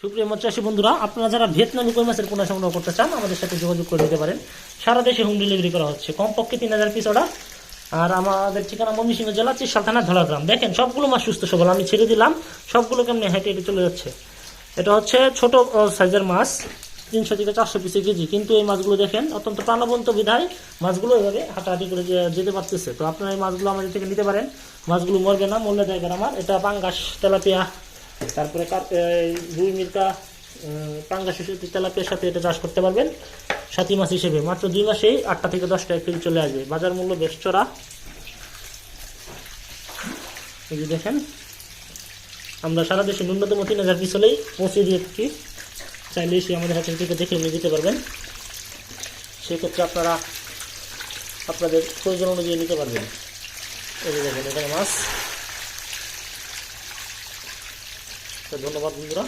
সুপ্রিয় মাছ চাষী বন্ধুরা, আপনারা যারা ভিয়েতনামি কই মাছের পোনা সংগ্রহ করতে চান আমাদের সাথে যোগাযোগ করে দিতে পারেন। সারা দেশে হোম ডেলিভারি করা হচ্ছে, কমপক্ষে 3000 পিস অর্ডার। আর আমাদের ঠিকানা ময়মনসিংহ জেলা চিশাল থানা ধলাগ্রাম। দেখেন সবগুলো মাছ সুস্থ সবল, আমি ছেড়ে দিলাম, সবগুলো কেমনি হেঁটে হেঁটে চলে যাচ্ছে। এটা হচ্ছে ছোট সাইজের মাছ, 300 থেকে 400 পিসে কেজি। কিন্তু এই মাছগুলো দেখেন অত্যন্ত প্রাণবন্ত বিধায় মাছগুলো এভাবে হাঁটাহাঁটি করে যেতে পারতেছে। তো আপনারা এই মাছগুলো আমাদের থেকে নিতে পারেন, মাছগুলো মরবে না, মূল্য জায়গার আমার। এটা পাঙ্গাস, তেলাপিয়া, তারপরে রুই, মির্কা, পাঙ্গাসের সাথে তেলাপিয়ার সাথে এটা চাষ করতে পারবেন সাথী মাছ হিসেবে। মাত্র 2 মাসেই 8টা থেকে 10টা কেজি চলে আসবে। বাজার মূল্য বেশ চড়া। এই যে দেখেন, আমরা সারা দেশে ন্যূনতম 3000 পিস হলেই পৌঁছে দিয়ে থাকি। চাইলে এসে আমাদের হাতের থেকে দেখে নিয়ে যেতে পারবেন। সেক্ষেত্রে আপনারা আপনাদের প্রয়োজন অনুযায়ী নিতে পারবেন। এই যে দেখেন এখানে মাছ। ধন্যবাদ বন্ধুরা।